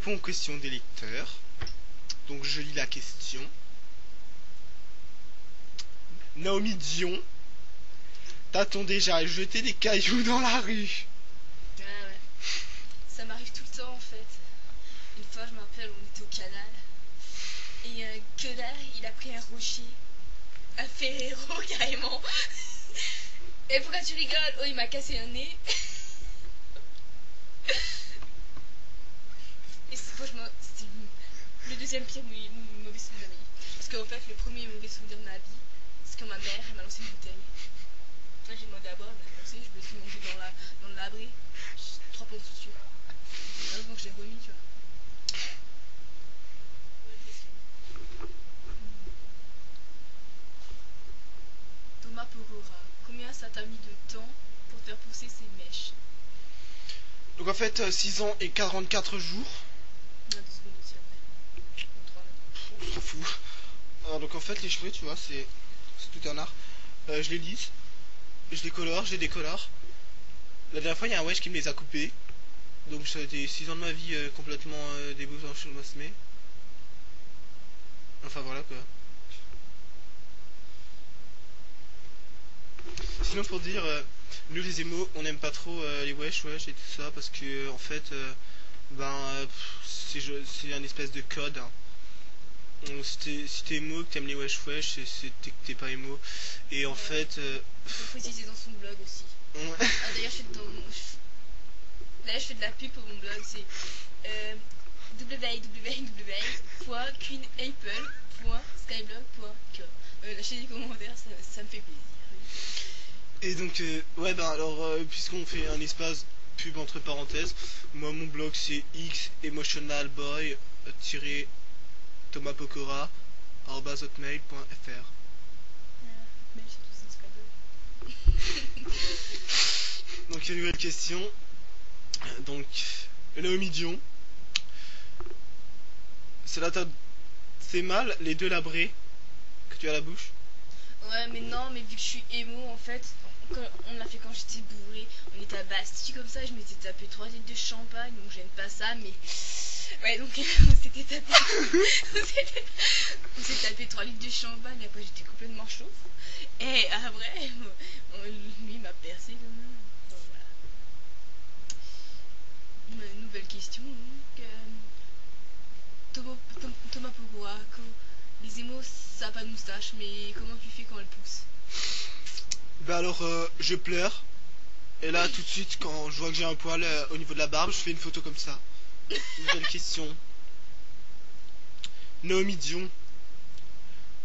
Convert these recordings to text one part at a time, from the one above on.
réponds aux questions des lecteurs. Donc je lis la question. Naomi Dion, t'a-t-on déjà jeté des cailloux dans la rue? Ah ouais. Ça m'arrive tout le temps en fait. Une fois, je me rappelle, on était au canal. Et un connard, il a pris un rocher. Un Ferrero carrément. Et pourquoi tu rigoles? Oh, il m'a cassé un nez. Et franchement, c'était le deuxième pire mauvais souvenir de ma vie. Parce qu'en fait, le premier mauvais souvenir de ma vie, c'est quand ma mère elle m'a lancé une bouteille. Là, j'ai demandé à boire, elle m'a lancé, je me suis mangé dans le labri. 3 pommes dessus. Heureusement que j'ai remis, tu vois. Thomas Pokora, combien ça t'a mis de temps pour faire pousser ces mèches? Donc en fait 6 ans et 44 jours. On a 2 secondes aussi après. Ou 3 maintenant. On s'en fout. Alors, donc en fait les cheveux tu vois c'est tout un art. Je les lisse, je les colore, je les décolore. La dernière fois il y a un wesh qui me les a coupés. Donc ça a été 6 ans de ma vie complètement déboussolé sur le masmé. Enfin voilà quoi. Sinon pour dire, nous les émos on n'aime pas trop les wesh et tout ça parce que en fait c'est un espèce de code. Donc, si t'es émo, que t'aimes les wesh c'est que t'es pas émo. Et en fait Il faut préciser dans son blog aussi. Ah, d'ailleurs je fais de la pub pour mon blog, c'est www.queenapple.skyblog.com. Lâchez des commentaires, ça me fait plaisir. Et donc ouais alors puisqu'on fait un espace pub entre parenthèses, moi mon blog c'est xemotionalboy-thomaspokora@hotmail.fr. Donc une nouvelle question. Donc Naomi Dion, cela t'a fait mal les 2 labrés que tu as à la bouche? Ouais, mais non, mais vu que je suis émo, en fait, on l'a fait quand j'étais bourré. On était à Bastille comme ça, je m'étais tapé 3 litres de champagne, donc j'aime pas ça, mais. Ouais, donc on s'était tapé. on s'est tapé 3 litres de champagne, après j'étais complètement chaud. Et après, lui il m'a percé quand même. Donc voilà. Une nouvelle question, donc. Thomas Pokora, les émos ça a pas de moustache, mais comment tu fais quand elle pousse? Bah alors je pleure. Et là tout de suite quand je vois que j'ai un poil au niveau de la barbe, je fais une photo comme ça. Nouvelle question. Naomi Dion,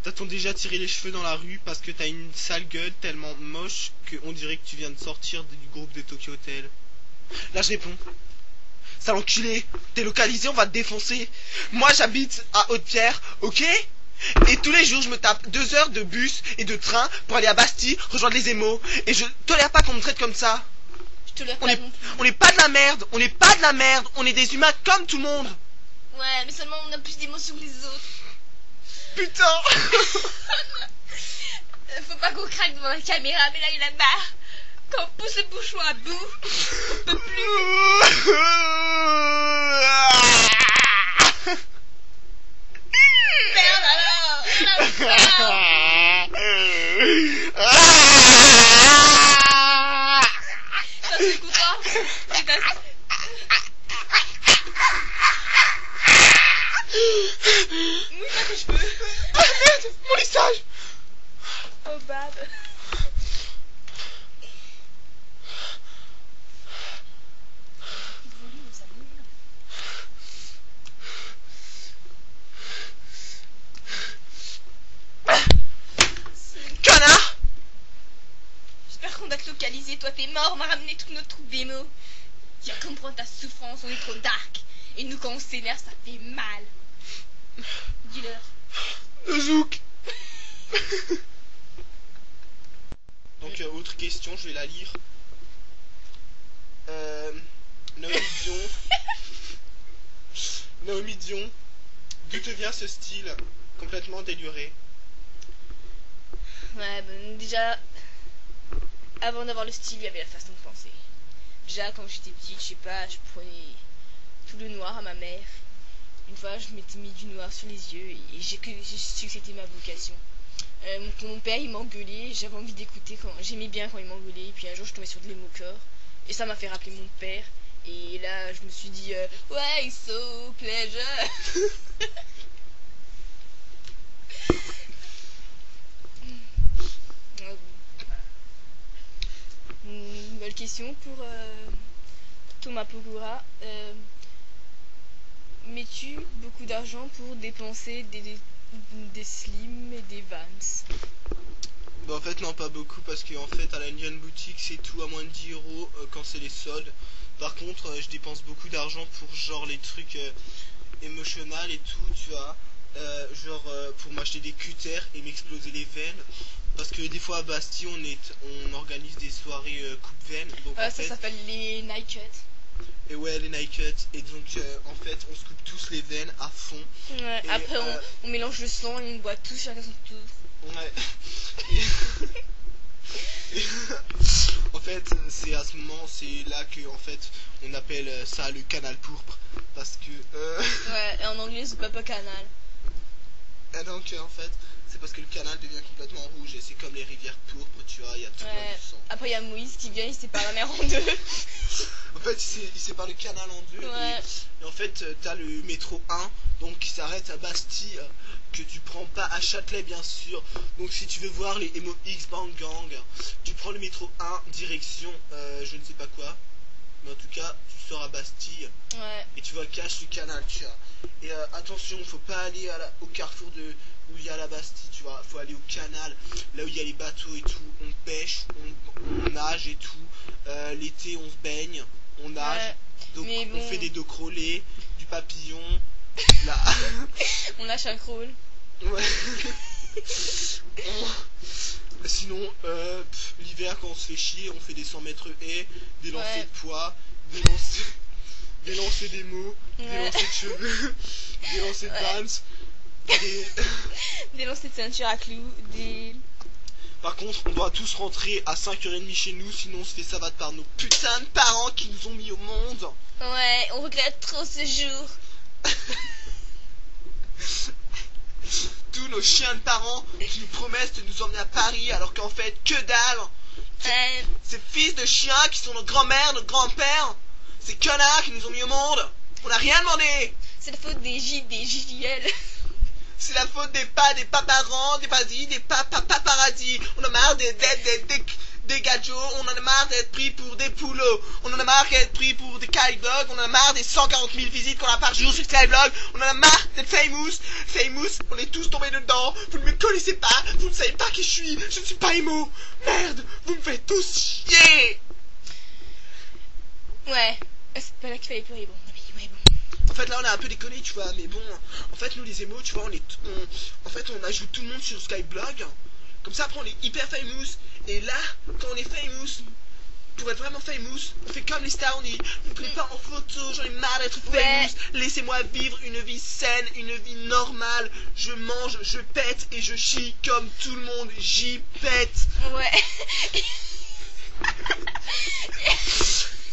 t'as-t-on déjà tiré les cheveux dans la rue parce que t'as une sale gueule tellement moche qu'on dirait que tu viens de sortir du groupe de Tokyo Hotel? Là je réponds. Sale enculé, t'es localisé, on va te défoncer. Moi j'habite à Haute-Pierre, ok? Et tous les jours je me tape 2 heures de bus et de train pour aller à Bastille rejoindre les émos. Et je tolère pas qu'on me traite comme ça. Je tolère On pas est, non plus. on est pas de la merde, on est pas de la merde, on est des humains comme tout le monde. Ouais, mais seulement on a plus d'émotions que les autres. Putain. Faut pas qu'on craque devant la caméra, mais là il a marre. Quand on pousse le bouchon à bout, on peut plus. Merde alors. Ça c'est content. Mouille pas tes cheveux. Ah merde, mon lissage. Oh bad. Connard. J'espère qu'on va te localiser. Toi t'es mort, on m'a ramené tout notre troupe d'émo. Tu vas comprendre ta souffrance, on est trop dark. Et nous quand on s'énerve ça fait mal. Dis-leur. Le zouk. Donc autre question, je vais la lire. Naomi Dion. Naomi Dion, d'où te vient ce style complètement déluré? Ouais, ben déjà, avant d'avoir le style, il y avait la façon de penser. Déjà, quand j'étais petite, je sais pas, je prenais tout le noir à ma mère Une fois, je m'étais mis du noir sur les yeux et j'ai su que c'était ma vocation. Mon père, il m'engueulait, j'avais envie d'écouter, j'aimais bien quand il m'engueulait. Et puis un jour, je tombais sur de l'émocore et ça m'a fait rappeler mon père. Et là, je me suis dit, ouais, it's so pleasure. Une nouvelle question pour Thomas Pogura. Mets-tu beaucoup d'argent pour dépenser des slims et des vans? Bah en fait non, pas beaucoup, parce que en fait à la Indian Boutique c'est tout à moins de 10 euros quand c'est les soldes. Par contre je dépense beaucoup d'argent pour genre les trucs émotionnels et tout, tu vois. Pour m'acheter des cutters et m'exploser les veines. Parce que des fois à Bastille on organise des soirées coupe-veines. Donc Ça s'appelle les night cuts. Et ouais, les night cuts. Et donc en fait on se coupe tous les veines à fond. Ouais, et, après on mélange le sang et on boit tous chacun son tour. Ouais. En fait, c'est à ce moment, c'est là que en fait, on appelle ça le canal pourpre, parce que. Ouais, et en anglais c'est Papa Canal. Et donc en fait, c'est parce que le canal devient complètement rouge et c'est comme les rivières pourpres, tu vois, il y a tout plein de sang. Après il y a Moïse qui vient, il sépare la mer en deux. En fait, il sépare le canal en deux. Ouais. Et en fait, t'as le métro 1, donc qui s'arrête à Bastille, que tu prends pas à Châtelet, bien sûr. Donc, si tu veux voir les Emo X Bang Gang, tu prends le métro 1, direction je ne sais pas quoi. Mais en tout cas, tu sors à Bastille. Ouais. Et tu vois, cache le canal, tu vois. Et attention, faut pas aller au carrefour où il y a la Bastille, tu vois. Faut aller au canal, là où il y a les bateaux et tout. On pêche, on nage et tout. L'été, on se baigne, on nage. Ouais. Donc Bon. on fait des dos crawlés, du papillon, là. On lâche un crawl. Ouais. Sinon, l'hiver quand on se fait chier, on fait des 100 mètres haies, des lancers de poids, des lancers des mots, des lancers de cheveux, des lancers de vans, des lancers de ceinture à clous, Par contre, on doit tous rentrer à 5h30 chez nous, sinon on se fait savate par nos putains de parents qui nous ont mis au monde. Ouais, on regrette trop ce jour. Tous nos chiens de parents qui nous promettent de nous emmener à Paris alors qu'en fait, que dalle. Ces fils de chiens qui sont nos grands-mères, nos grands-pères, ces connards qui nous ont mis au monde. On n'a rien demandé. C'est la faute des JL. C'est la faute des paparans, des paradis, des paparazzi. On a marre des gadgets, on en a marre d'être pris pour des poulots. On en a marre d'être pris pour des skyblogs. On en a marre des 140 000 visites qu'on a par jour sur Skyblog. On en a marre d'être famous, on est tous tombés dedans. Vous ne me connaissez pas, vous ne savez pas qui je suis. Je ne suis pas émo. Merde, vous me faites tous chier. Ouais, c'est pas là qu'il fallait pleurer, bon. Ouais, bon. En fait là on a un peu déconné, tu vois, mais bon, en fait nous les émos, tu vois, on ajoute tout le monde sur Skyblog, comme ça après on est hyper famous, et là, quand on est famous, pour être vraiment famous, on fait comme les stars, on dit, ne me prenez pas en photo, j'en ai marre d'être famous, laissez-moi vivre une vie saine, une vie normale, je mange, je pète et je chie comme tout le monde, j'y pète. Ouais.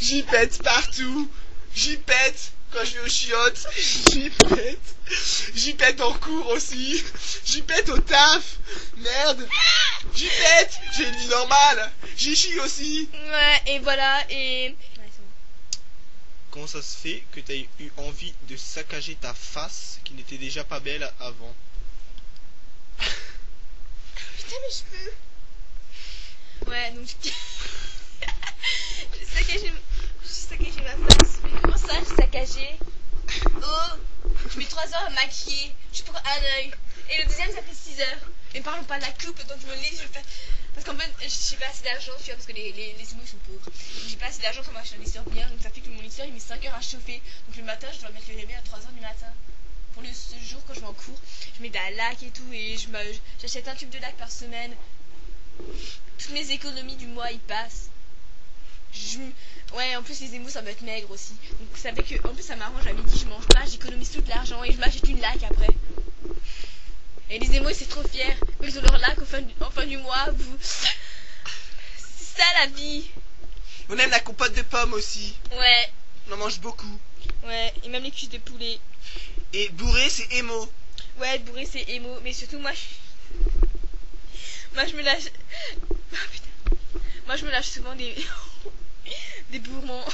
J'y pète partout, j'y pète. Quand je vais aux chiottes, j'y pète en cours aussi, j'y pète au taf, merde, j'y pète, j'ai une vie normale, j'y chie aussi. Ouais, et voilà, et... Ouais, c'est bon. Comment ça se fait que t'aies eu envie de saccager ta face qui n'était déjà pas belle avant? Putain, mes cheveux. Ouais, donc j'ai saccagé ma face. Mais comment ça, j'ai saccagé? Oh, je mets 3 heures à maquiller, juste pour un œil. Et le deuxième, ça fait 6 heures. Mais parlons pas de la coupe, donc je me lise, parce qu'en fait, j'ai pas assez d'argent, tu vois, parce que les émous sont pauvres. J'ai pas assez d'argent pour m'acheter un lisseur bien, donc ça fait que mon lisseur il met 5 heures à chauffer. Donc le matin, je dois mettre le réveil à 3 heures du matin. Pour ce jour, quand je vais en cours, je mets de la laque et tout, et j'achète un tube de laque par semaine. Toutes mes économies du mois, ils passent. Ouais, en plus les émous ça va être maigre aussi. Donc ça fait que, en plus ça m'arrange, à midi je mange pas, j'économise tout l'argent et je m'achète une laque après. Et les émous c'est trop fiers, quand ils ont leur laque en fin du mois, c'est ça la vie. On aime la compote de pommes aussi. Ouais. On en mange beaucoup. Ouais, et même les cuisses de poulet. Et bourré, c'est émo. Ouais, être bourré c'est émo, mais surtout moi je me lâche. Ah, putain. Moi je me lâche souvent des des bourrements.